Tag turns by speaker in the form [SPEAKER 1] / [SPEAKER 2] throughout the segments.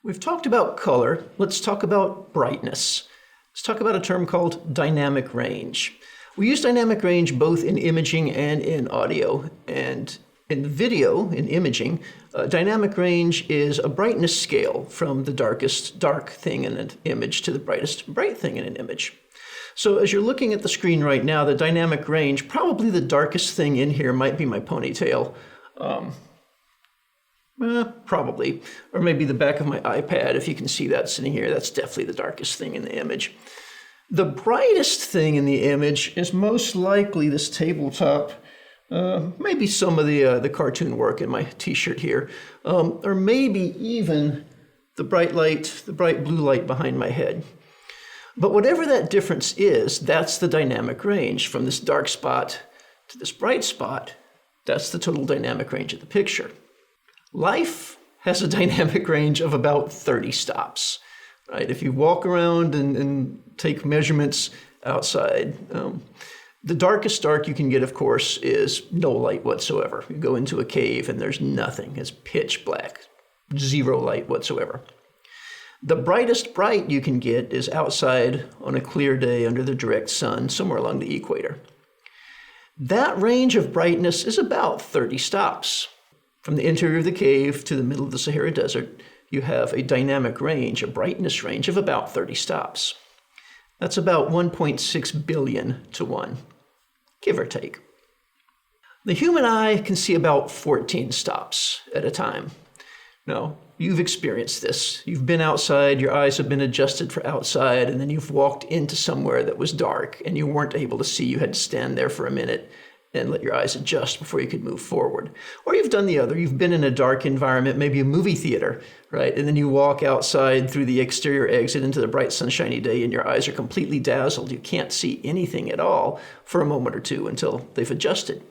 [SPEAKER 1] We've talked about color. Let's talk about brightness. Let's talk about a term called dynamic range. We use dynamic range both in imaging and in audio. And in video, in imaging, dynamic range is a brightness scale from the darkest dark thing in an image to the brightest bright thing in an image. So as you're looking at the screen right now, the dynamic range, probably the darkest thing in here might be my ponytail. Probably. Or maybe the back of my iPad, if you can see that sitting here. That's definitely the darkest thing in the image. The brightest thing in the image is most likely this tabletop, maybe some of the cartoon work in my t-shirt here, or maybe even the bright blue light behind my head. But whatever that difference is, that's the dynamic range. From this dark spot to this bright spot, that's the total dynamic range of the picture. Life has a dynamic range of about 30 stops, right? If you walk around and take measurements outside, the darkest dark you can get, of course, is no light whatsoever. You go into a cave and there's nothing. It's pitch black, zero light whatsoever. The brightest bright you can get is outside on a clear day under the direct sun, somewhere along the equator. That range of brightness is about 30 stops. From the interior of the cave to the middle of the Sahara Desert, you have a dynamic range, a brightness range of about 30 stops. That's about 1.6 billion to 1, give or take. The human eye can see about 14 stops at a time. Now, you've experienced this. You've been outside, your eyes have been adjusted for outside, and then you've walked into somewhere that was dark and you weren't able to see. You had to stand there for a minute and let your eyes adjust before you could move forward. Or you've done the other. You've been in a dark environment, maybe a movie theater, right? And then you walk outside through the exterior exit into the bright sunshiny day and your eyes are completely dazzled. You can't see anything at all for a moment or two until they've adjusted.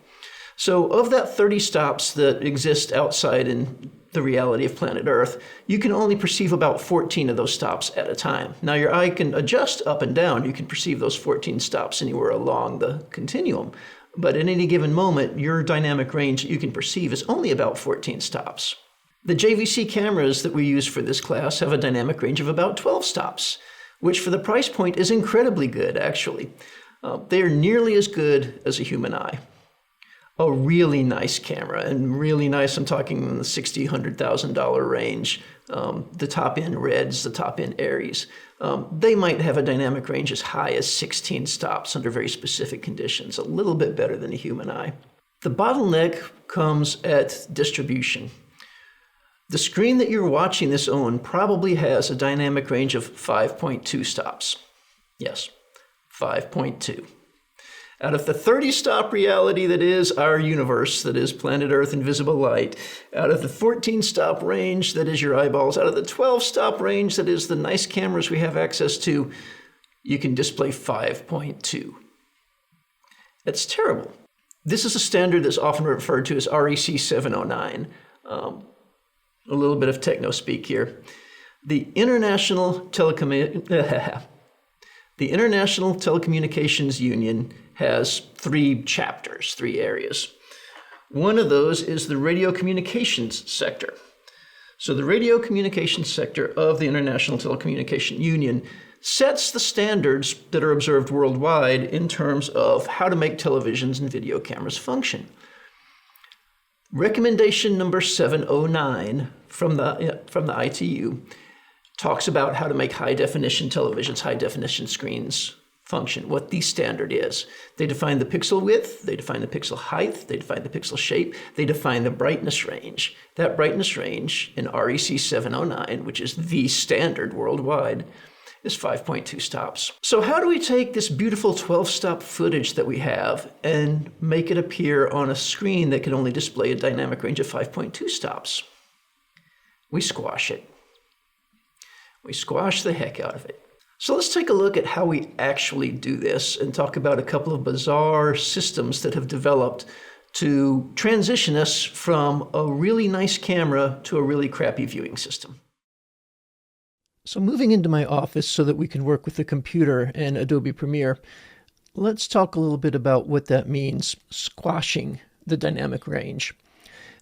[SPEAKER 1] So of that 30 stops that exist outside in the reality of planet Earth, you can only perceive about 14 of those stops at a time. Now your eye can adjust up and down. You can perceive those 14 stops anywhere along the continuum. But at any given moment, your dynamic range that you can perceive is only about 14 stops. The JVC cameras that we use for this class have a dynamic range of about 12 stops, which for the price point is incredibly good, actually. They are nearly as good as a human eye. A really nice camera, and really nice, I'm talking in the $60,000, $100,000 range. The top-end Reds, the top-end Aries. They might have a dynamic range as high as 16 stops under very specific conditions, a little bit better than a human eye. The bottleneck comes at distribution. The screen that you're watching this on probably has a dynamic range of 5.2 stops. Yes, 5.2. Out of the 30-stop reality that is our universe, that is planet Earth and visible light, out of the 14-stop range that is your eyeballs, out of the 12-stop range that is the nice cameras we have access to, you can display 5.2. That's terrible. This is a standard that's often referred to as REC 709. A little bit of techno speak here. The International Telecommunications Union has 3 chapters, 3 areas. One of those is the radio communications sector. So the radio communications sector of the International Telecommunication Union sets the standards that are observed worldwide in terms of how to make televisions and video cameras function. Recommendation number 709 from the ITU talks about how to make high-definition televisions, high-definition screens function, what the standard is. They define the pixel width, they define the pixel height, they define the pixel shape, they define the brightness range. That brightness range in REC 709, which is the standard worldwide, is 5.2 stops. So how do we take this beautiful 12-stop footage that we have and make it appear on a screen that can only display a dynamic range of 5.2 stops? We squash it. We squash the heck out of it. So let's take a look at how we actually do this and talk about a couple of bizarre systems that have developed to transition us from a really nice camera to a really crappy viewing system. So moving into my office so that we can work with the computer and Adobe Premiere, let's talk a little bit about what that means, squashing the dynamic range.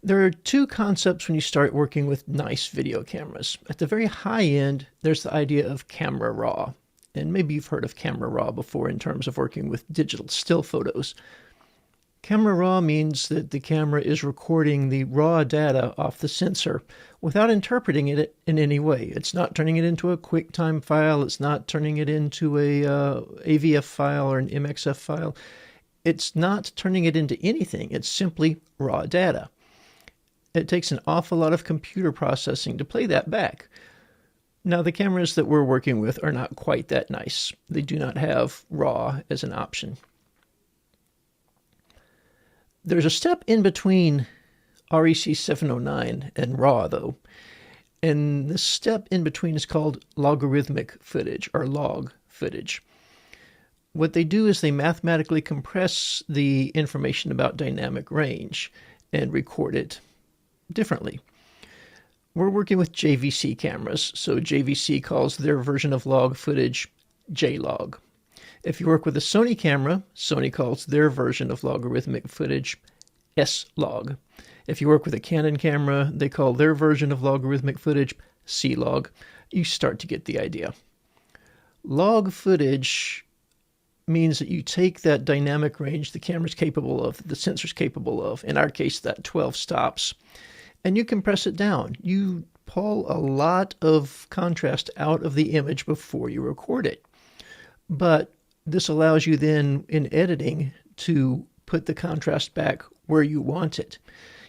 [SPEAKER 1] There are two concepts when you start working with nice video cameras. At the very high end, there's the idea of camera raw. And maybe you've heard of camera raw before in terms of working with digital still photos. Camera raw means that the camera is recording the raw data off the sensor without interpreting it in any way. It's not turning it into a QuickTime file. It's not turning it into a AVF file or an MXF file. It's not turning it into anything. It's simply raw data. It takes an awful lot of computer processing to play that back. Now, the cameras that we're working with are not quite that nice. They do not have RAW as an option. There's a step in between REC 709 and RAW, though, and this step in between is called logarithmic footage, or log footage. What they do is they mathematically compress the information about dynamic range and record it differently. We're working with JVC cameras, so JVC calls their version of log footage JLog. If you work with a Sony camera, Sony calls their version of logarithmic footage S-Log. If you work with a Canon camera, they call their version of logarithmic footage C-Log. You start to get the idea. Log footage means that you take that dynamic range the camera's capable of, the sensor's capable of, in our case, that 12 stops, and you compress it down. You pull a lot of contrast out of the image before you record it. But this allows you then, in editing, to put the contrast back where you want it.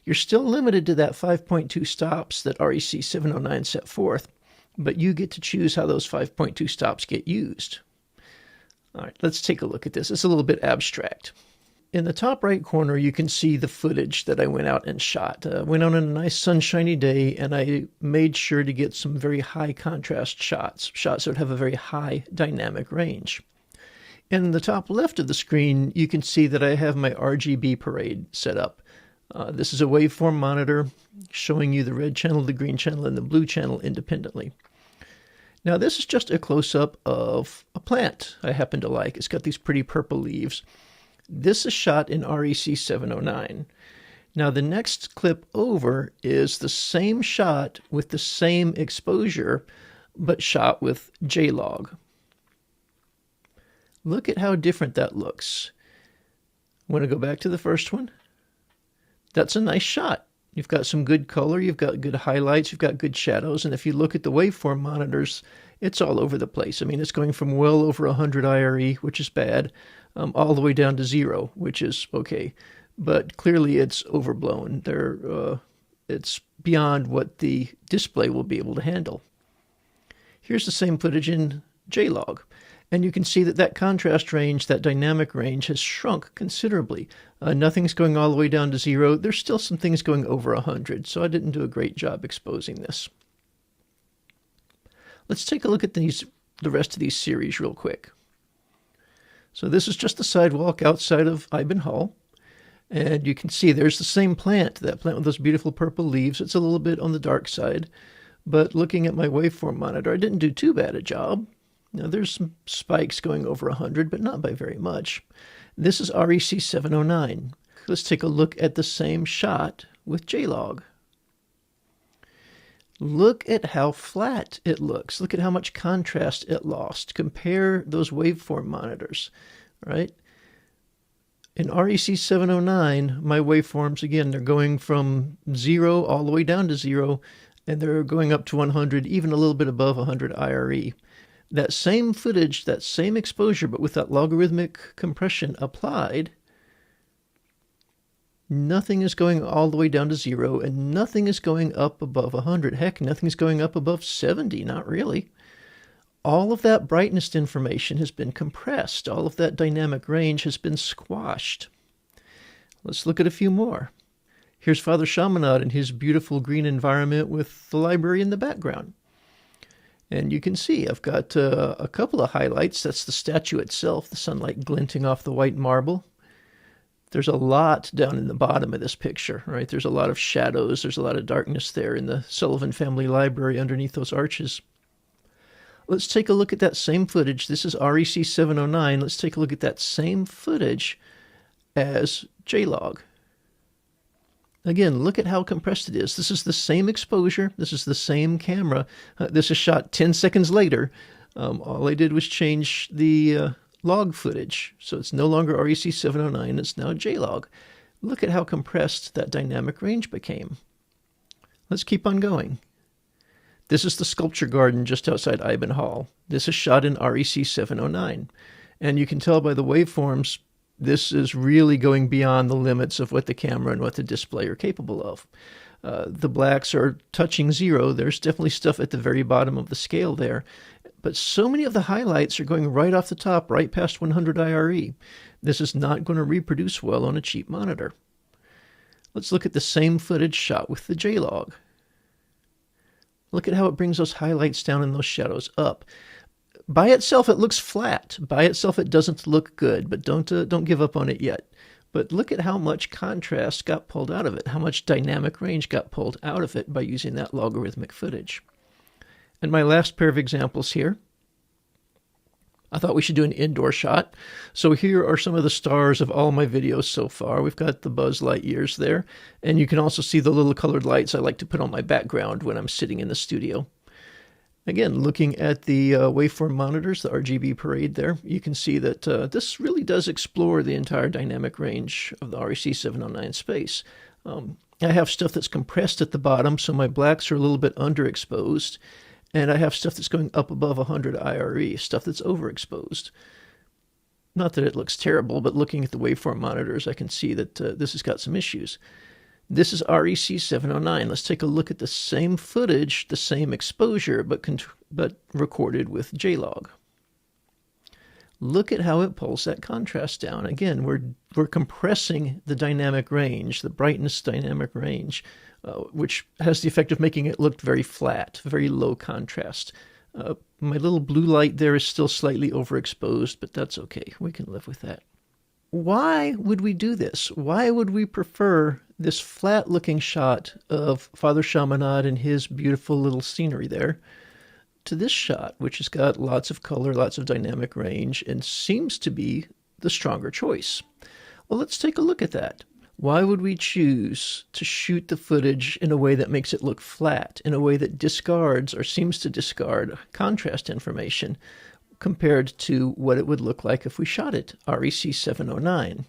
[SPEAKER 1] You're still limited to that 5.2 stops that REC 709 set forth, but you get to choose how those 5.2 stops get used. All right, let's take a look at this. It's a little bit abstract. In the top right corner, you can see the footage that I went out and shot. Went out on a nice sunshiny day, and I made sure to get some very high contrast shots that would have a very high dynamic range. In the top left of the screen, you can see that I have my RGB parade set up. This is a waveform monitor showing you the red channel, the green channel, and the blue channel independently. Now, this is just a close-up of a plant I happen to like. It's got these pretty purple leaves. This is shot in REC 709. Now, the next clip over is the same shot with the same exposure, but shot with JLog. Look at how different that looks. Want to go back to the first one? That's a nice shot. You've got some good color, you've got good highlights, you've got good shadows, and if you look at the waveform monitors, it's all over the place. I mean, it's going from well over 100 IRE, which is bad, all the way down to 0, which is okay. But clearly it's overblown. It's beyond what the display will be able to handle. Here's the same footage in JLog. And you can see that that contrast range, that dynamic range, has shrunk considerably. Nothing's going all the way down to 0. There's still some things going over 100, so I didn't do a great job exposing this. Let's take a look at the rest of these series real quick. So this is just the sidewalk outside of Ivanhoe. And you can see there's the same plant, that plant with those beautiful purple leaves. It's a little bit on the dark side. But looking at my waveform monitor, I didn't do too bad a job. Now, there's some spikes going over 100, but not by very much. This is REC 709. Let's take a look at the same shot with JLog. Look at how flat it looks. Look at how much contrast it lost. Compare those waveform monitors, right? In REC 709, my waveforms, again, they're going from 0 all the way down to 0, and they're going up to 100, even a little bit above 100 IRE. That same footage, that same exposure, but with that logarithmic compression applied, nothing is going all the way down to 0, and nothing is going up above 100. Heck, nothing is going up above 70, not really. All of that brightness information has been compressed. All of that dynamic range has been squashed. Let's look at a few more. Here's Father Chaminade in his beautiful green environment with the library in the background. And you can see I've got a couple of highlights. That's the statue itself, the sunlight glinting off the white marble. There's a lot down in the bottom of this picture, right? There's a lot of shadows. There's a lot of darkness there in the Sullivan family library underneath those arches. Let's take a look at that same footage. This is REC 709. Let's take a look at that same footage as JLog. Again, look at how compressed it is. This is the same exposure. This is the same camera. This is shot 10 seconds later. All I did was change the log footage. So it's no longer REC 709. It's now JLog. Look at how compressed that dynamic range became. Let's keep on going. This is the sculpture garden just outside Ivanhall. This is shot in REC 709. And you can tell by the waveforms, this is really going beyond the limits of what the camera and what the display are capable of. The blacks are touching zero. There's definitely stuff at the very bottom of the scale there. But so many of the highlights are going right off the top, right past 100 IRE. This is not going to reproduce well on a cheap monitor. Let's look at the same footage shot with the JLog. Look at how it brings those highlights down and those shadows up. By itself, it looks flat. By itself, it doesn't look good, but don't give up on it yet. But look at how much contrast got pulled out of it, how much dynamic range got pulled out of it by using that logarithmic footage. And my last pair of examples here. I thought we should do an indoor shot. So here are some of the stars of all my videos so far. We've got the Buzz Lightyears there, and you can also see the little colored lights I like to put on my background when I'm sitting in the studio. Again, looking at the waveform monitors, the RGB parade there, you can see that this really does explore the entire dynamic range of the REC 709 space. I have stuff that's compressed at the bottom, so my blacks are a little bit underexposed. And I have stuff that's going up above 100 IRE, stuff that's overexposed. Not that it looks terrible, but looking at the waveform monitors, I can see that this has got some issues. This is REC 709. Let's take a look at the same footage, the same exposure, but recorded with JLog. Look at how it pulls that contrast down. Again, we're compressing the dynamic range, the brightness dynamic range, which has the effect of making it look very flat, very low contrast. My little blue light there is still slightly overexposed, but that's okay. We can live with that. Why would we do this? Why would we prefer this flat-looking shot of Father Chaminade and his beautiful little scenery there to this shot, which has got lots of color, lots of dynamic range, and seems to be the stronger choice? Well, let's take a look at that. Why would we choose to shoot the footage in a way that makes it look flat, in a way that discards or seems to discard contrast information compared to what it would look like if we shot it REC 709?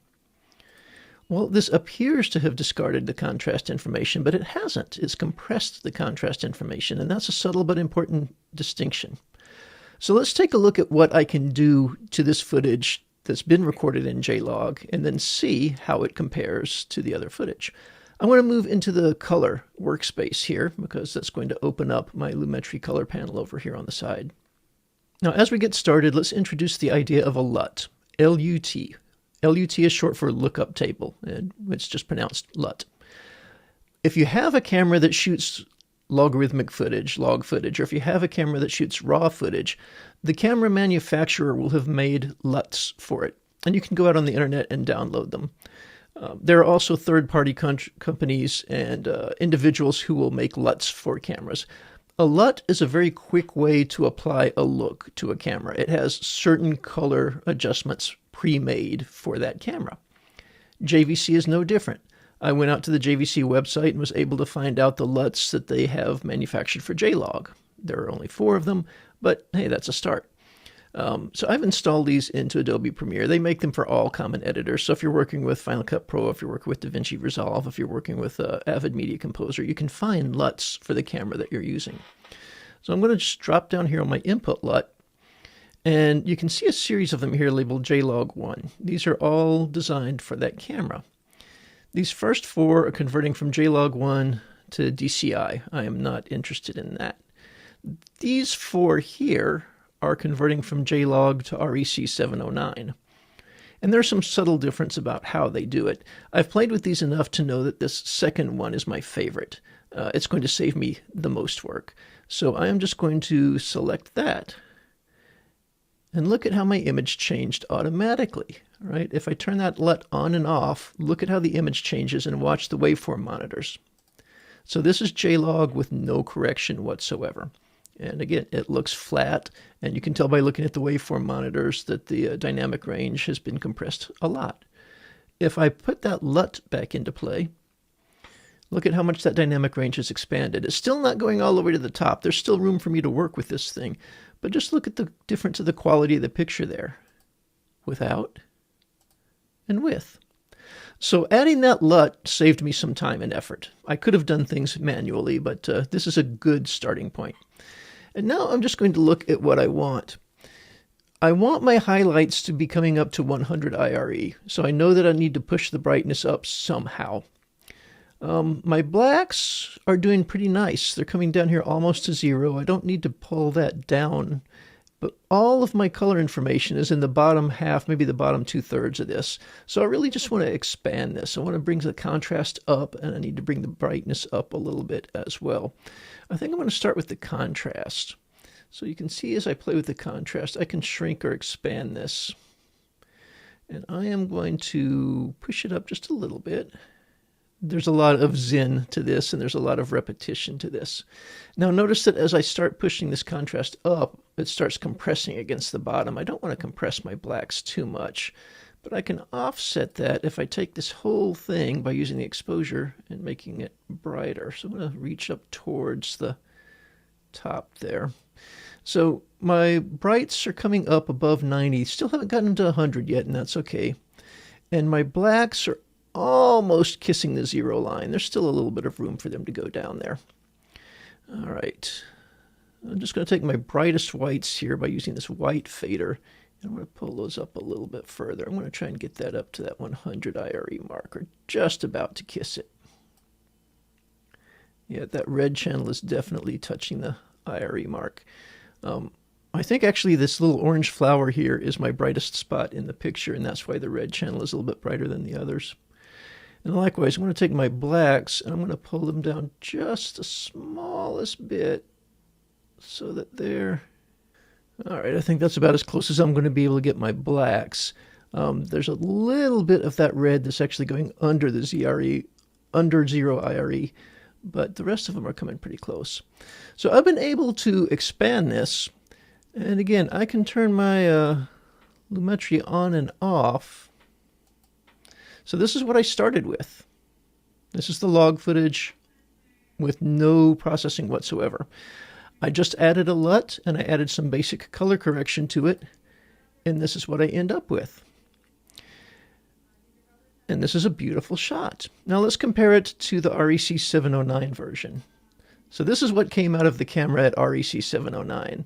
[SPEAKER 1] Well, this appears to have discarded the contrast information, but it hasn't. It's compressed the contrast information, and that's a subtle but important distinction. So let's take a look at what I can do to this footage that's been recorded in JLog, and then see how it compares to the other footage. I want to move into the color workspace here, because that's going to open up my Lumetri color panel over here on the side. Now, as we get started, let's introduce the idea of a LUT, L-U-T. LUT is short for lookup table, and it's just pronounced LUT. If you have a camera that shoots logarithmic footage, log footage, or if you have a camera that shoots raw footage, the camera manufacturer will have made LUTs for it. And you can go out on the internet and download them. There are also third-party companies and individuals who will make LUTs for cameras. A LUT is a very quick way to apply a look to a camera. It has certain color adjustments pre-made for that camera. JVC is no different. I went out to the JVC website and was able to find out the LUTs that they have manufactured for JLog. There are only 4 of them, but hey, that's a start. So I've installed these into Adobe Premiere. They make them for all common editors. So if you're working with Final Cut Pro, if you're working with DaVinci Resolve, if you're working with Avid Media Composer, you can find LUTs for the camera that you're using. So I'm going to just drop down here on my input LUT, and you can see a series of them here labeled JLog 1. These are all designed for that camera. These first 4 are converting from JLog 1 to DCI. I am not interested in that. These 4 here are converting from JLog to REC 709. And there's some subtle difference about how they do it. I've played with these enough to know that this second one is my favorite. It's going to save me the most work. So I am just going to select that. And look at how my image changed automatically, right? If I turn that LUT on and off, look at how the image changes and watch the waveform monitors. So this is JLog with no correction whatsoever. And again, it looks flat, and you can tell by looking at the waveform monitors that the dynamic range has been compressed a lot. If I put that LUT back into play, Look at how much that dynamic range has expanded. It's still not going all the way to the top. There's still room for me to work with this thing. But just look at the difference of the quality of the picture there. Without and with. So adding that LUT saved me some time and effort. I could have done things manually, but this is a good starting point. And now I'm just going to look at what I want. I want my highlights to be coming up to 100 IRE, so I know that I need to push the brightness up somehow. My blacks are doing pretty nice. They're coming down here almost to 0. I don't need to pull that down, but all of my color information is in the bottom half, maybe the bottom 2/3 of this. So I really just want to expand this. I want to bring the contrast up, and I need to bring the brightness up a little bit as well. I think I'm going to start with the contrast. So you can see as I play with the contrast, I can shrink or expand this. And I am going to push it up just a little bit. There's a lot of zen to this, and there's a lot of repetition to this. Now notice that as I start pushing this contrast up, it starts compressing against the bottom. I don't want to compress my blacks too much, but I can offset that if I take this whole thing by using the exposure and making it brighter. So I'm going to reach up towards the top there. So my brights are coming up above 90. Still haven't gotten to 100 yet, and that's okay. And my blacks are almost kissing the 0 line. There's still a little bit of room for them to go down there. All right. I'm just going to take my brightest whites here by using this white fader. And I'm going to pull those up a little bit further. I'm going to try and get that up to that 100 IRE marker, just about to kiss it. Yeah, that red channel is definitely touching the IRE mark. I think actually this little orange flower here is my brightest spot in the picture, and that's why the red channel is a little bit brighter than the others. And likewise, I'm going to take my blacks and I'm going to pull them down just the smallest bit so that they're... All right, I think that's about as close as I'm going to be able to get my blacks. There's a little bit of that red that's actually going under the ZRE, under 0 IRE, but the rest of them are coming pretty close. So I've been able to expand this, and again, I can turn my lumetri on and off. So this is what I started with. This is the log footage with no processing whatsoever. I just added a LUT and I added some basic color correction to it, and this is what I end up with. And this is a beautiful shot. Now let's compare it to the REC 709 version. So this is what came out of the camera at REC 709.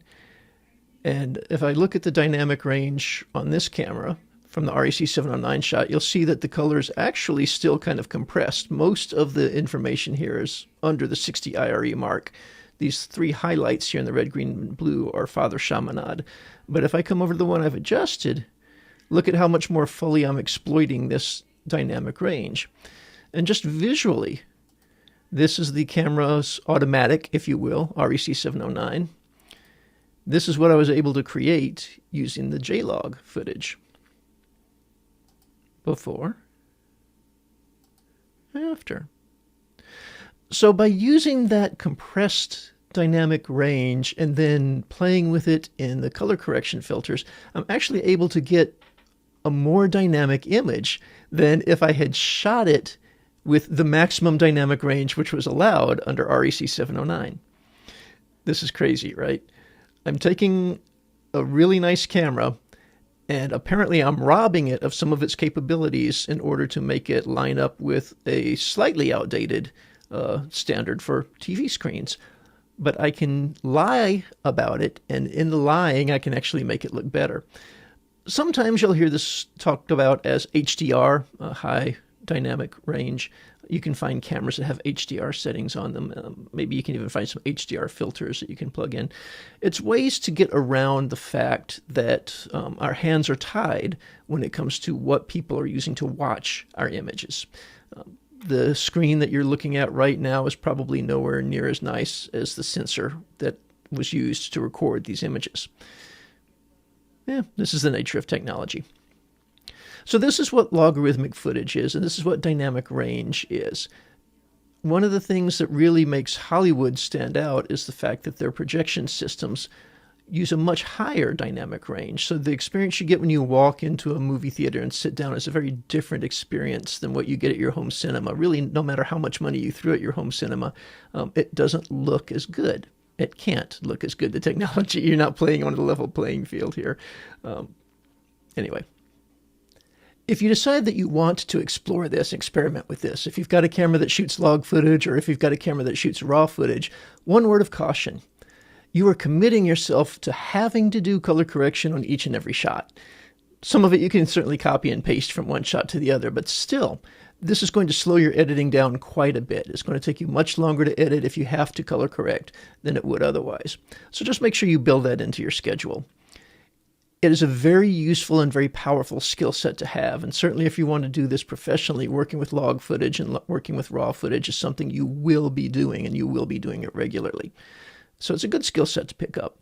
[SPEAKER 1] And if I look at the dynamic range on this camera from the REC 709 shot, you'll see that the color is actually still kind of compressed. Most of the information here is under the 60 IRE mark. These 3 highlights here in the red, green, and blue are Father Chaminade. But if I come over to the one I've adjusted, look at how much more fully I'm exploiting this dynamic range. And just visually, this is the camera's automatic, if you will, REC 709. This is what I was able to create using the J-Log footage. Before, after. So by using that compressed dynamic range and then playing with it in the color correction filters, I'm actually able to get a more dynamic image than if I had shot it with the maximum dynamic range which was allowed under REC 709. This is crazy, right? I'm taking a really nice camera, and apparently I'm robbing it of some of its capabilities in order to make it line up with a slightly outdated standard for TV screens. But I can lie about it, and in the lying, I can actually make it look better. Sometimes you'll hear this talked about as HDR, high dynamic range. You can find cameras that have HDR settings on them. Maybe you can even find some HDR filters that you can plug in. It's ways to get around the fact that our hands are tied when it comes to what people are using to watch our images. The screen that you're looking at right now is probably nowhere near as nice as the sensor that was used to record these images. Yeah, this is the nature of technology. So this is what logarithmic footage is, and this is what dynamic range is. One of the things that really makes Hollywood stand out is the fact that their projection systems use a much higher dynamic range. So the experience you get when you walk into a movie theater and sit down is a very different experience than what you get at your home cinema. Really, no matter how much money you threw at your home cinema, it doesn't look as good. It can't look as good. The technology, you're not playing on a level playing field here. Anyway. If you decide that you want to explore this, experiment with this, if you've got a camera that shoots log footage or if you've got a camera that shoots raw footage, one word of caution. You are committing yourself to having to do color correction on each and every shot. Some of it you can certainly copy and paste from one shot to the other, but still, this is going to slow your editing down quite a bit. It's going to take you much longer to edit if you have to color correct than it would otherwise. So just make sure you build that into your schedule. It is a very useful and very powerful skill set to have, and certainly if you want to do this professionally, working with log footage and working with raw footage is something you will be doing, and you will be doing it regularly. So it's a good skill set to pick up.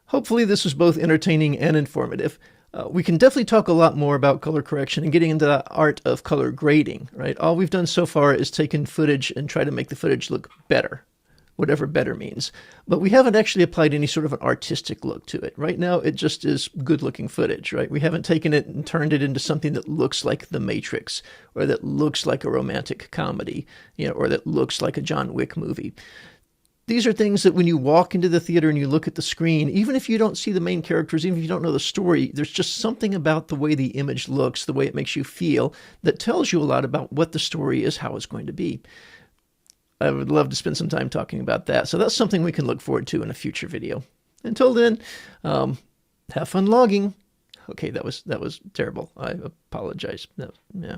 [SPEAKER 1] Hopefully this was both entertaining and informative. We can definitely talk a lot more about color correction and getting into the art of color grading, right? All we've done so far is taken footage and try to make the footage look better, whatever better means. But we haven't actually applied any sort of an artistic look to it. Right now, it just is good-looking footage, right? We haven't taken it and turned it into something that looks like The Matrix, or that looks like a romantic comedy, or that looks like a John Wick movie. These are things that when you walk into the theater and you look at the screen, even if you don't see the main characters, even if you don't know the story, there's just something about the way the image looks, the way it makes you feel, that tells you a lot about what the story is, how it's going to be. I would love to spend some time talking about that. So that's something we can look forward to in a future video. Until then, have fun logging. Okay, that was terrible. I apologize. No, yeah.